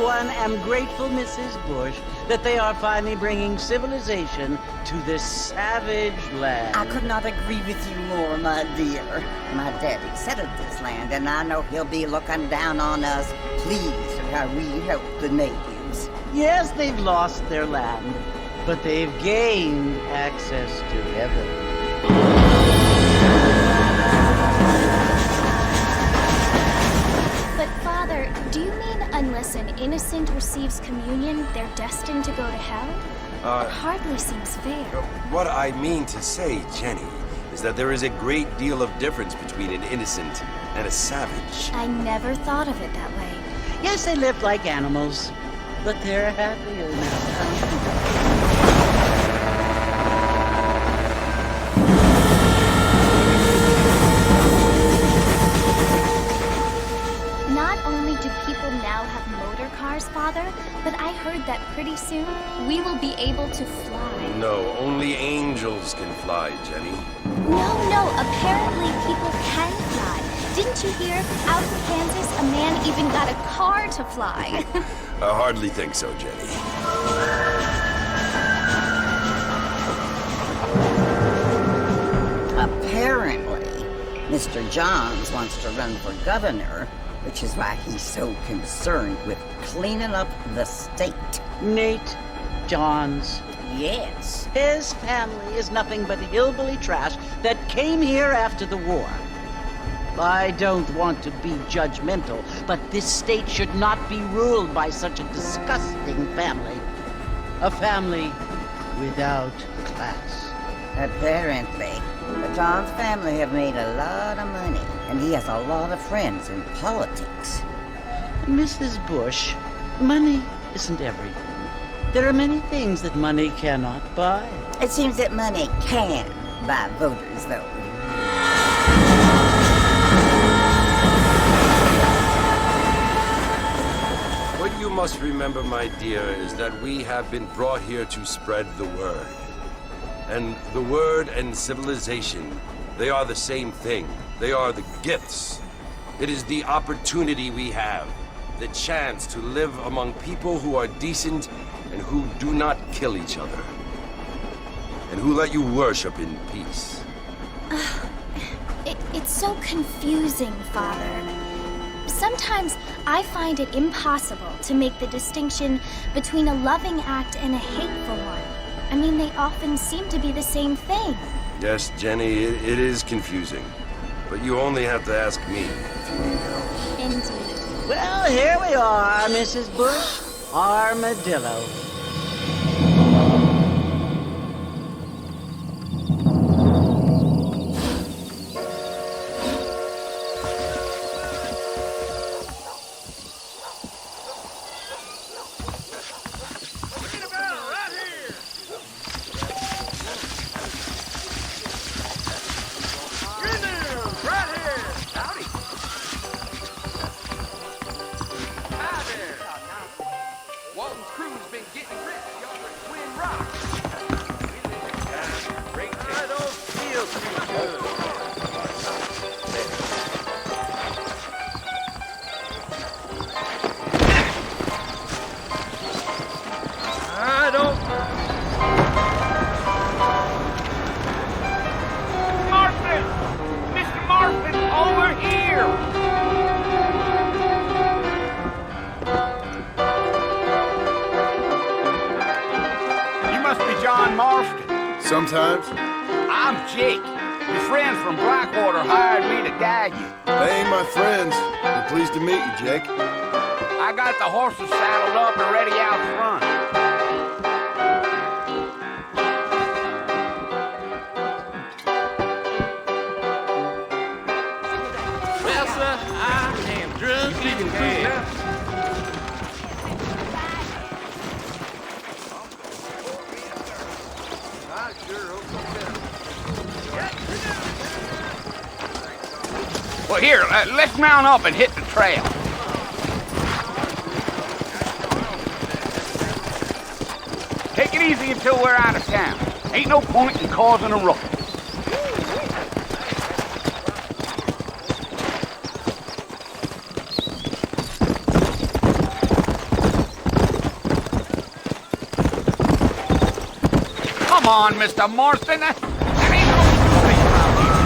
one, am grateful, Mrs. Bush, that they are finally bringing civilization to this savage land. I could not agree with you more, my dear. My daddy settled this land, and I know he'll be looking down on us, pleased at how we help the natives. Yes, they've lost their land, but they've gained access to heaven. But Father, do you mean unless an innocent receives communion, they're destined to go to hell? It hardly seems fair. What I mean to say, Jenny, is that there is a great deal of difference between an innocent and a savage. I never thought of it that way. Yes, they lived like animals, but they're happier now. Not only do people now have motor cars, Father, but I heard that pretty soon we will be able to fly. No, only angels can fly, Jenny. No, apparently people can fly. Didn't you hear? Out in Kansas, a man even got a car to fly. I hardly think so, Jenny. Apparently, Mr. Johns wants to run for governor, which is why he's so concerned with cleaning up the state. Nate Johns. Yes. His family is nothing but hillbilly trash that came here after the war. I don't want to be judgmental, but this state should not be ruled by such a disgusting family. A family without class. Apparently. The Johns family have made a lot of money, and he has a lot of friends in politics. Mrs. Bush, money isn't everything. There are many things that money cannot buy. It seems that money can buy voters, though. What you must remember, my dear, is that we have been brought here to spread the word. And the word and civilization, they are the same thing. They are the gifts. It is the opportunity we have, the chance to live among people who are decent and who do not kill each other, and who let you worship in peace. It's so confusing, Father. Sometimes I find it impossible to make the distinction between a loving act and a hateful one. I mean, they often seem to be the same thing. Yes, Jenny, it is confusing. But you only have to ask me if you need help. Indeed. Well, here we are, Mrs. Bush. Armadillo. Sometimes. I'm Jake. Your friends from Blackwater hired me to guide you. They ain't my friends. We're pleased to meet you, Jake. I got the horses saddled up and ready out front. Well, sir, I am drunk leaving here. Well, here, let's mount up and hit the trail. Take it easy until we're out of town. Ain't no point in causing a ruckus. on, Mr. Marston. There ain't no place around here.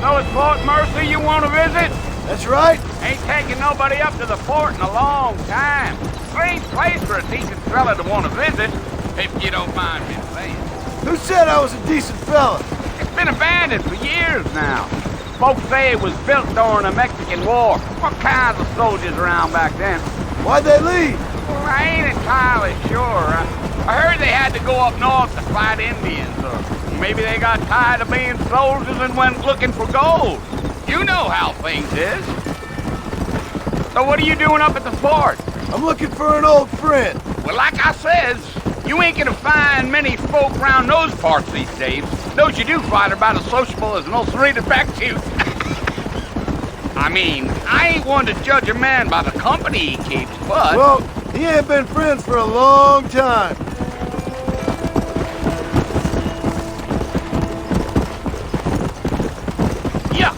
So it's Fort Mercy you want to visit? That's right. Ain't taking nobody up to the fort in a long time. Strange place for a decent fella to want to visit, if you don't mind me saying. Who said I was a decent fella? It's been abandoned for years now. Folks say it was built during the Mexican War. What kinds of soldiers around back then? Why'd they leave? Well, I ain't entirely sure. I heard they had to go up north to fight Indians, or maybe they got tired of being soldiers and went looking for gold. You know how things is. So what are you doing up at the fort? I'm looking for an old friend. Well, like I says, you ain't gonna find many folk around those parts these days. Those you do find are about as sociable as an old serrated back tooth. I mean, I ain't one to judge a man by the company he keeps, but... Well, he ain't been friends for a long time. Yeah.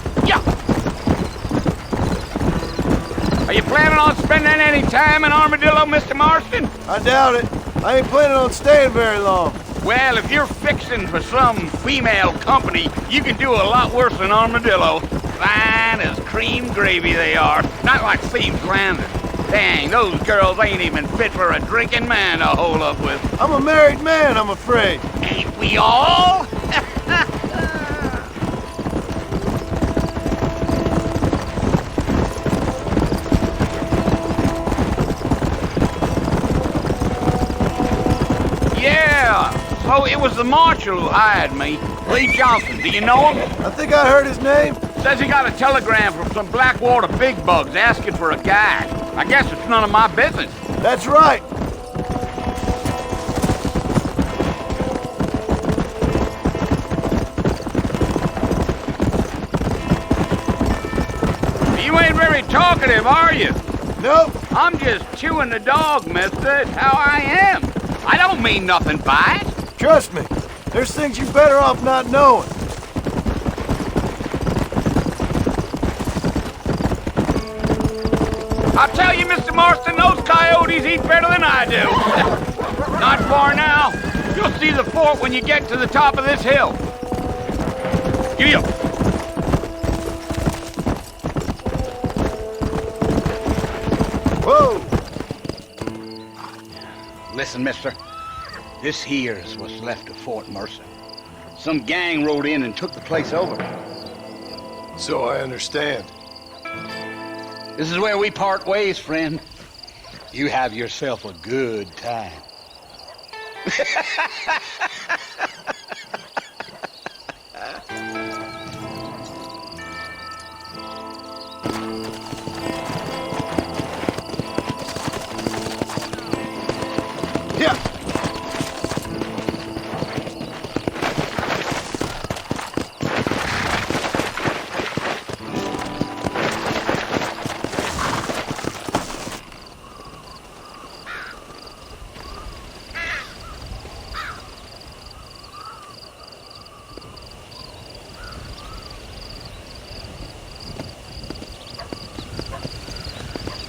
Are you planning on spending any time in Armadillo, Mr. Marston? I doubt it. I ain't planning on staying very long. Well, if you're fixing for some female company, you can do a lot worse than Armadillo. Fine as cream gravy they are. Not like Thieves Landing. Dang, those girls ain't even fit for a drinking man to hole up with. I'm a married man, I'm afraid. Ain't we all? Yeah, so it was the marshal who hired me. Lee Johnson, do you know him? I think I heard his name. Says he got a telegram from some Blackwater big bugs asking for a guide. I guess it's none of my business. That's right. You ain't very talkative, are you? Nope. I'm just chewing the dog, mister. It's how I am. I don't mean nothing by it. Trust me. There's things you're better off not knowing. I'll tell you, Mr. Marston, those coyotes eat better than I do. Not far now. You'll see the fort when you get to the top of this hill. Giddy up. Whoa! Listen, mister. This here's what's left of Fort Mercy. Some gang rode in and took the place over. So I understand. This is where we part ways, friend. You have yourself a good time. Yeah.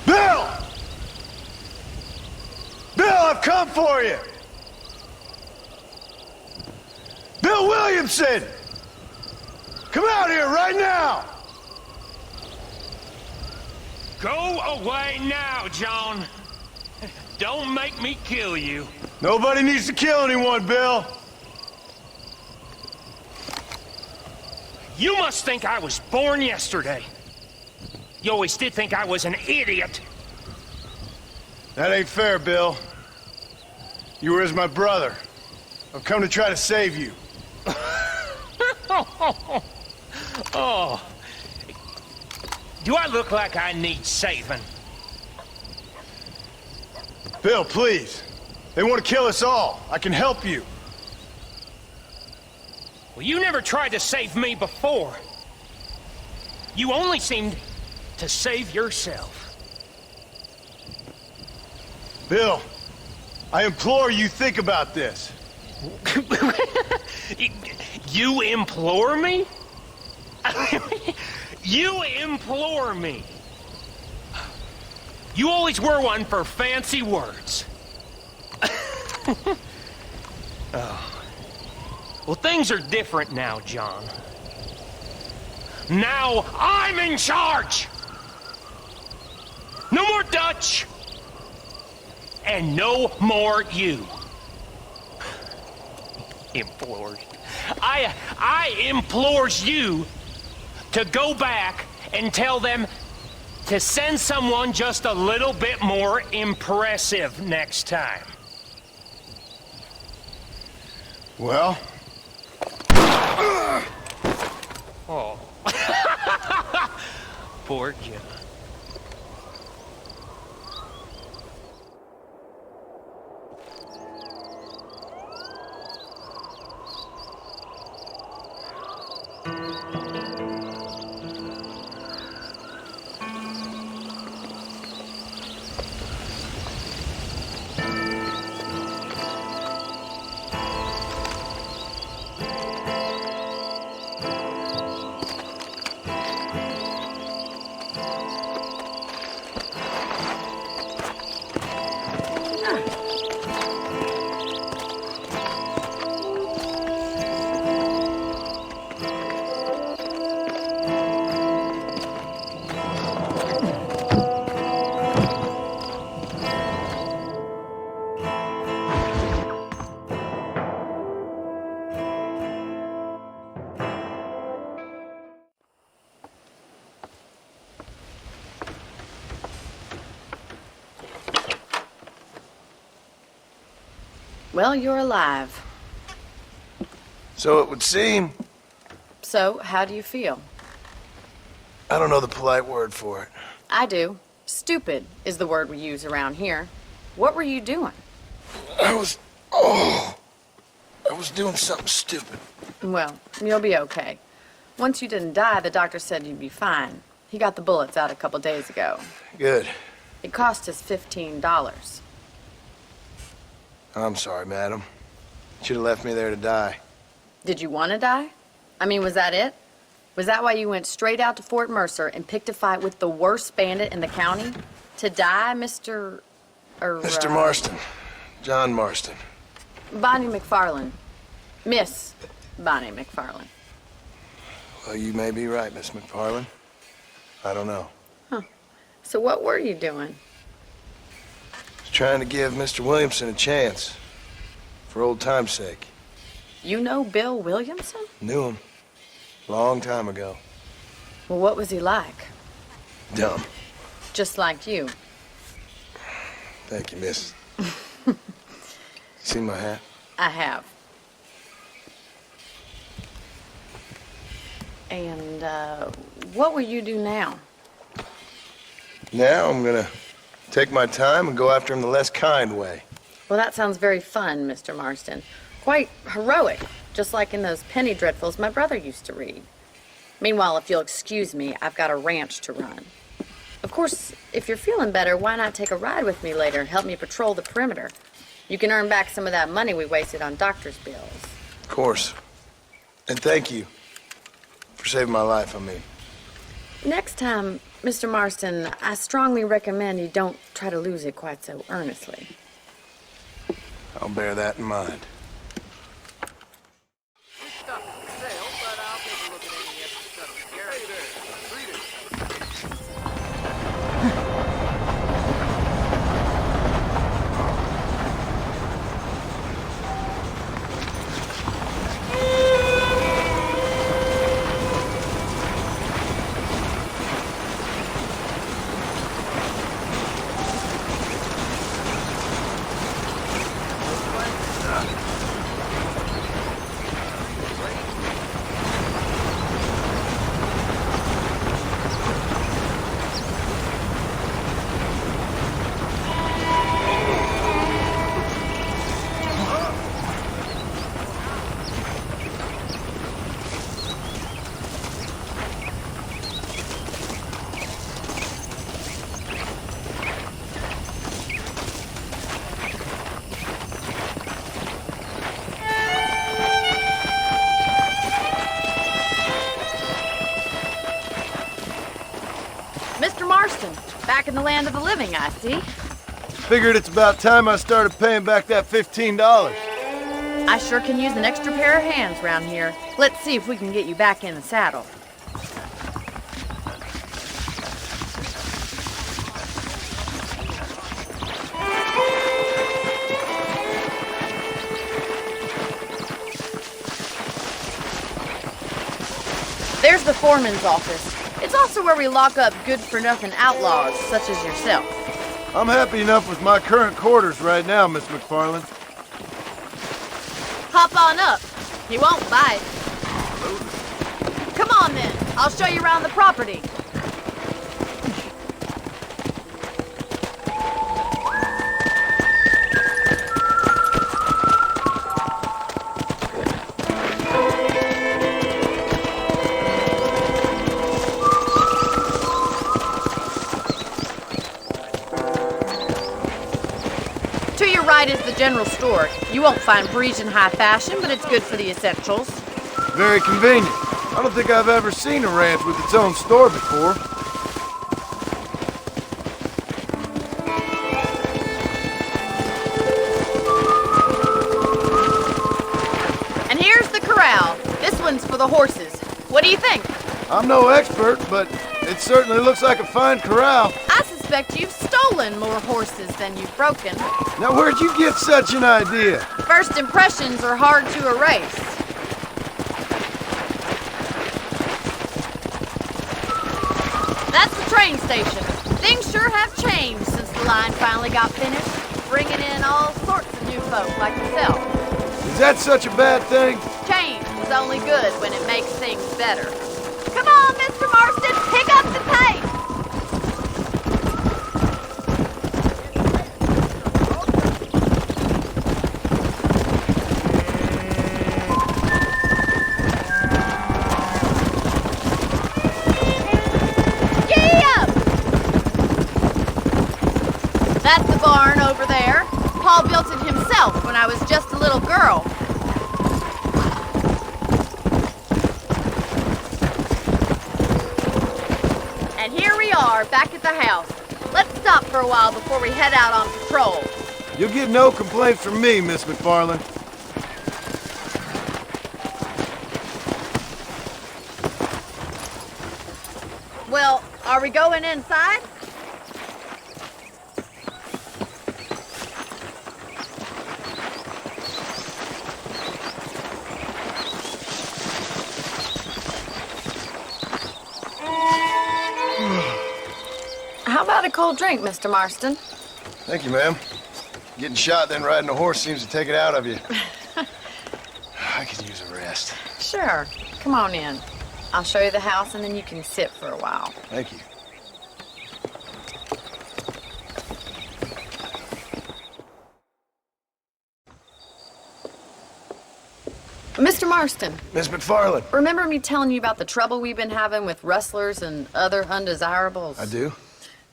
Bill! Bill, I've come for you! Bill Williamson! Come out here right now! Go away now, John. Don't make me kill you. Nobody needs to kill anyone, Bill. You must think I was born yesterday. You always did think I was an idiot. That ain't fair, Bill. You were as my brother. I've come to try to save you. Oh. Do I look like I need saving? Bill, please. They want to kill us all. I can help you. Well, you never tried to save me before. You only seemed to save yourself. Bill, I implore you think about this. You implore me? You implore me? You always were one for fancy words. Oh. Well, things are different now, John. Now I'm in charge! No more Dutch! And no more you. Implores. I implores you to go back and tell them to send someone just a little bit more impressive next time. Well? Oh. Poor Jim. Well, you're alive. So it would seem. So, how do you feel? I don't know the polite word for it. I do. Stupid is the word we use around here. What were you doing? I was doing something stupid. Well, you'll be okay. Once you didn't die, the doctor said you'd be fine. He got the bullets out a couple days ago. Good. It cost us $15. I'm sorry, madam. Should have left me there to die. Did you want to die? I mean, was that it? Was that why you went straight out to Fort Mercer and picked a fight with the worst bandit in the county? To die, Mr. Mr. Marston. John Marston. Bonnie McFarland. Miss Bonnie McFarland. Well, you may be right, Miss McFarland. I don't know. So what were you doing? Trying to give Mr. Williamson a chance. For old time's sake. You know Bill Williamson? Knew him. Long time ago. Well, what was he like? Dumb. Just like you. Thank you, miss. See my hat? I have. And, what will you do now? Now I'm gonna take my time and go after him the less kind way. Well, that sounds very fun, Mr. Marston. Quite heroic, just like in those penny dreadfuls my brother used to read. Meanwhile, if you'll excuse me, I've got a ranch to run. Of course, if you're feeling better, why not take a ride with me later and help me patrol the perimeter? You can earn back some of that money we wasted on doctor's bills. Of course. And thank you for saving my life, I mean. Next time, Mr. Marston, I strongly recommend you don't try to lose it quite so earnestly. I'll bear that in mind. Mr. Marston! Back in the land of the living, I see. Figured it's about time I started paying back that $15. I sure can use an extra pair of hands around here. Let's see if we can get you back in the saddle. There's the foreman's office. It's also where we lock up good-for-nothing outlaws, such as yourself. I'm happy enough with my current quarters right now, Miss McFarland. Hop on up. He won't bite. Come on then. I'll show you around the property. To your right is the general store. You won't find Parisian high fashion, but it's good for the essentials. Very convenient. I don't think I've ever seen a ranch with its own store before. And here's the corral. This one's for the horses. What do you think? I'm no expert, but it certainly looks like a fine corral. I suspect you've stolen more horses than you've broken. Now, where'd you get such an idea? First impressions are hard to erase. That's the train station. Things sure have changed since the line finally got finished, bringing in all sorts of new folk like yourself. Is that such a bad thing? Change is only good when it makes things better. Come on, Mr. Marston, pick up the pace! That's the barn over there. Paul built it himself when I was just a little girl. And here we are, back at the house. Let's stop for a while before we head out on patrol. You'll get no complaints from me, Miss McFarland. Well, are we going inside? How about a cold drink, Mr. Marston? Thank you, ma'am. Getting shot then riding a horse seems to take it out of you. I could use a rest. Sure. Come on in. I'll show you the house and then you can sit for a while. Thank you. Mr. Marston, Miss McFarland. remember me telling you about the trouble we've been having with rustlers and other undesirables? I do?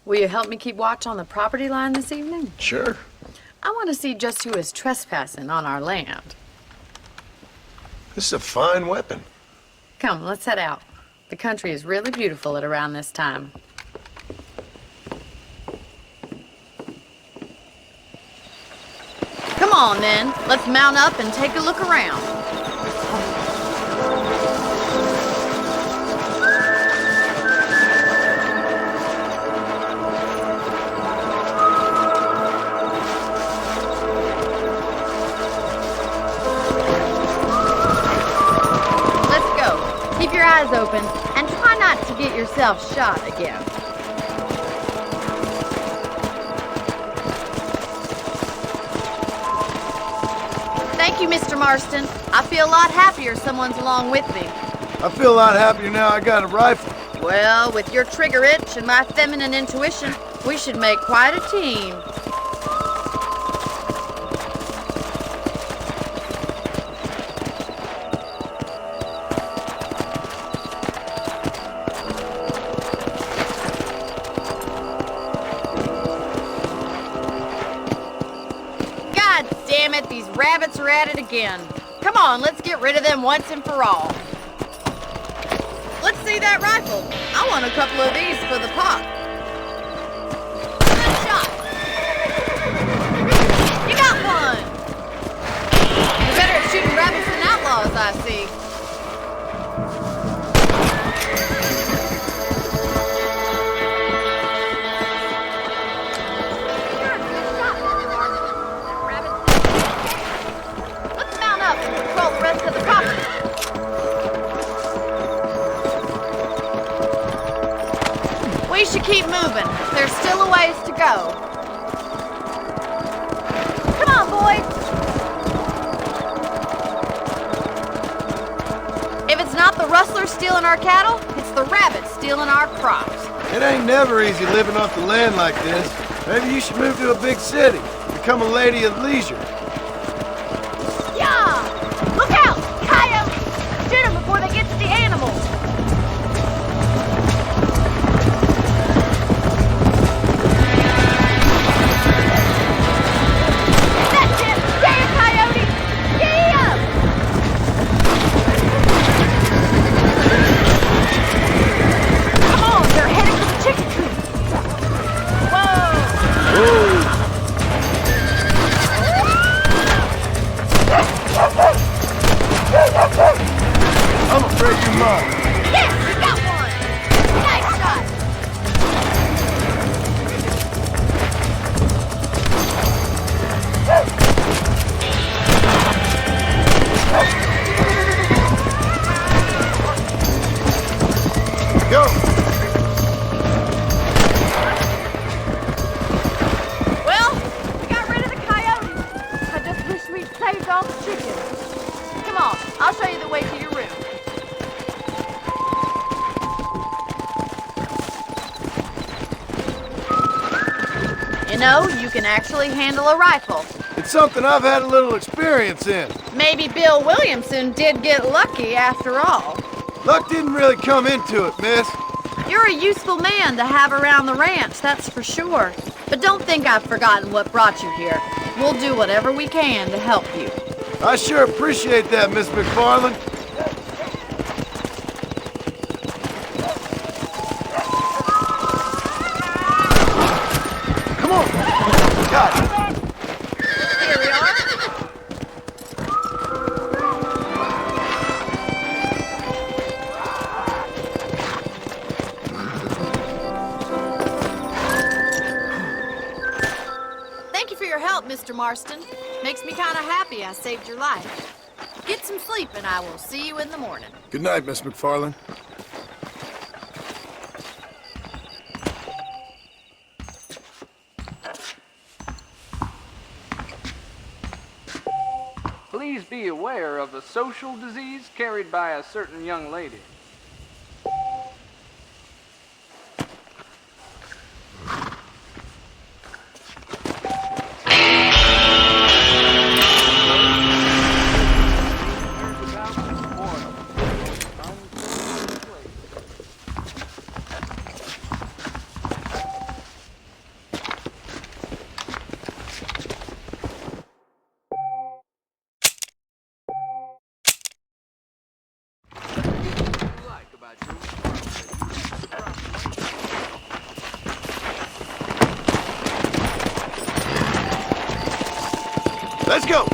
Will you help me keep watch on the property line this evening? Sure. I want to see just who is trespassing on our land. This is a fine weapon. Come, let's head out. The country is really beautiful at around this time. Come on, then. Let's mount up and take a look around. Let's go. Keep your eyes open and try not to get yourself shot again. Thank you, Mr. Marston. I feel a lot happier someone's along with me. I feel a lot happier now I got a rifle. Well, with your trigger itch and my feminine intuition, we should make quite a team. God damn it, these rabbits are at it again. Come on, let's get rid of them once and for all. Let's see that rifle. I want a couple of these for the pop. I see. Let's mount up and patrol the rest of the property. We should keep moving. There's still a ways to go. Come on, boys. If it's not the rustlers stealing our cattle, it's the rabbits stealing our crops. It ain't never easy living off the land like this. Maybe you should move to a big city. Become a lady of leisure. Yeah! Look out! Coyotes! Shoot them before they get to the animals! That's it! Damn coyotes! Yeah! Come on, they're headed for the chicken coop! Whoa! I'm afraid you're mine. Yes, we got one! Nice shot! Go! Well, we got rid of the coyotes. I just wish we'd saved all the chickens. Come on, I'll show you the way to your room. You know, you can actually handle a rifle. It's something I've had a little experience in. Maybe Bill Williamson did get lucky after all. Luck didn't really come into it, miss. You're a useful man to have around the ranch, that's for sure. But don't think I've forgotten what brought you here. We'll do whatever we can to help you. I sure appreciate that, Miss McFarland. Come on. Got it. Here we are. Thank you for your help, Mr. Marston. Makes me kind of happy I saved your life. Get some sleep and I will see you in the morning. Good night, Miss McFarland. Please be aware of a social disease carried by a certain young lady. Let's go.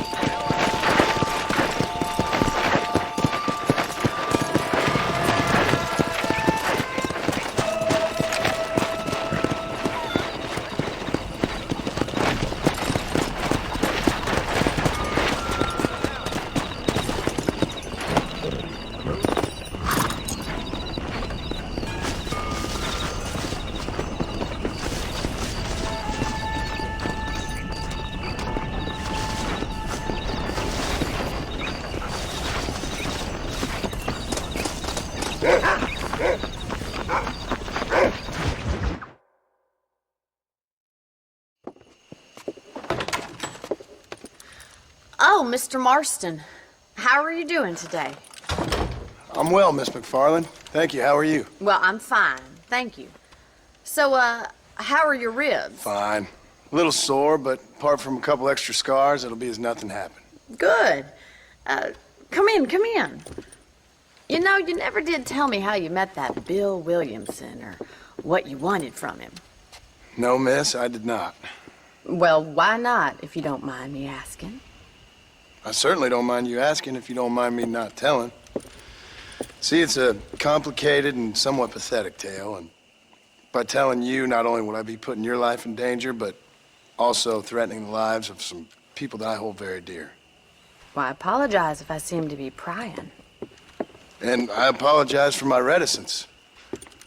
Oh, Mr. Marston. How are you doing today? I'm well, Miss McFarland. Thank you. How are you? Well, I'm fine. Thank you. So, how are your ribs? Fine. A little sore, but apart from a couple extra scars, it'll be as nothing happened. Good. Come in, come in. You know, you never did tell me how you met that Bill Williamson or what you wanted from him. No, miss, I did not. Well, why not, if you don't mind me asking? I certainly don't mind you asking if you don't mind me not telling. See, it's a complicated and somewhat pathetic tale, and by telling you, not only would I be putting your life in danger, but also threatening the lives of some people that I hold very dear. Well, I apologize if I seem to be prying. And I apologize for my reticence.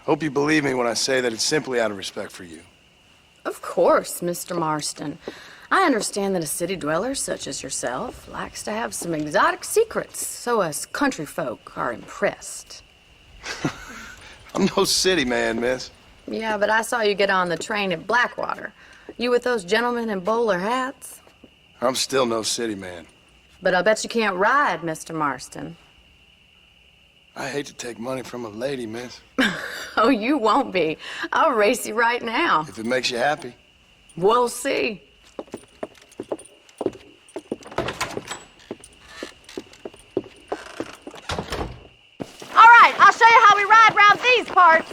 Hope you believe me when I say that it's simply out of respect for you. Of course, Mr. Marston. I understand that a city dweller such as yourself likes to have some exotic secrets, so us country folk are impressed. I'm no city man, miss. Yeah, but I saw you get on the train at Blackwater. You with those gentlemen in bowler hats? I'm still no city man. But I'll bet you can't ride, Mr. Marston. I hate to take money from a lady, miss. Oh, you won't be. I'll race you right now. If it makes you happy. We'll see. All right, I'll show you how we ride round these parts.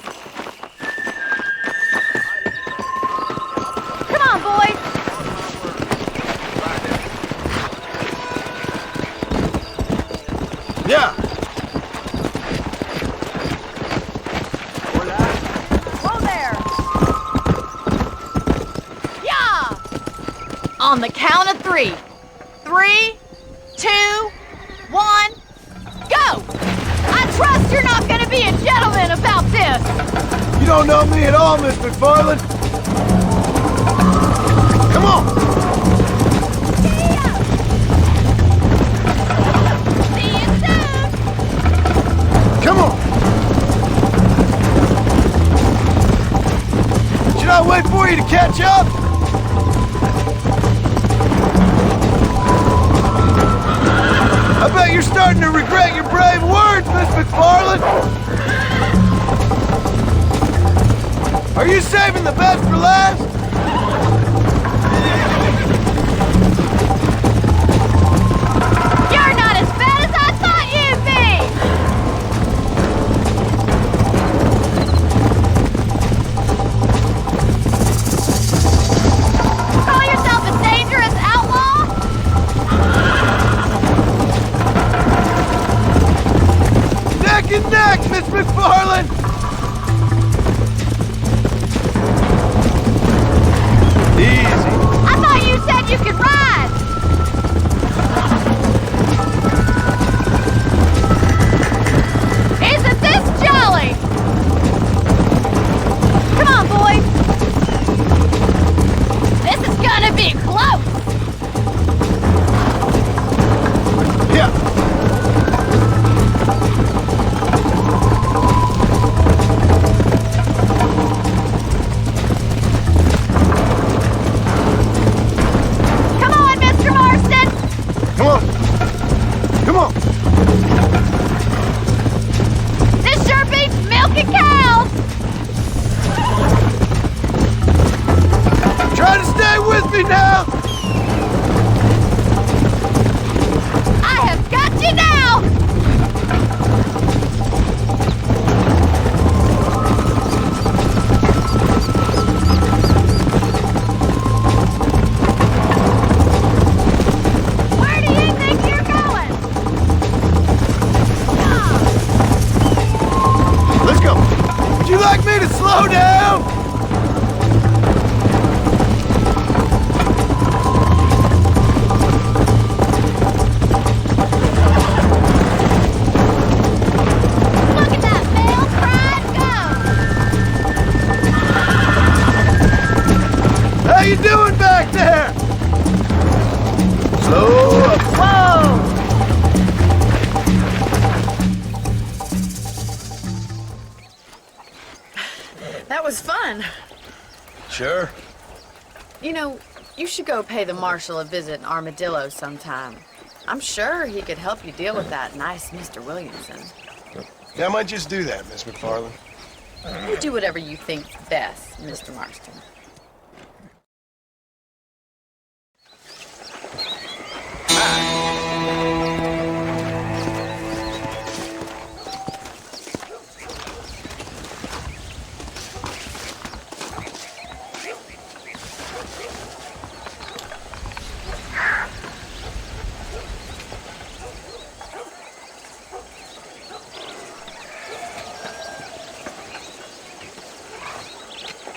Come on, boys. Yeah. Whoa there. Yeah. On the count of 3. 3, 2, 1, go. I trust you're not going to be a gentleman about this. You don't know me at all, Miss McFarland. Come on. See you soon. Come on. Should I wait for you to catch up? I bet you're starting to regret your brave words, Miss McFarland. Are you saving the best for last? You're not as bad as I thought you'd be. Call yourself a dangerous outlaw? Neck and neck, Miss McFarland! Easy. I thought you said you could ride. Isn't this jolly? Come on, boys. This is gonna be close. Yeah. Come on, Mr. Marston. Come on. Come on. This sure beats milking cows. Try to stay with me now. I have got you now. Where do you think you're going? Let's go. Would you like me to slow down? Look at that male pride go. How you doing back there? Slow up. Whoa! That was fun. Sure. You know, you should go pay the marshal a visit in Armadillo sometime. I'm sure he could help you deal with that nice Mr. Williamson. Yeah, I might just do that, Miss McFarland. You do whatever you think best, Mr. Marston.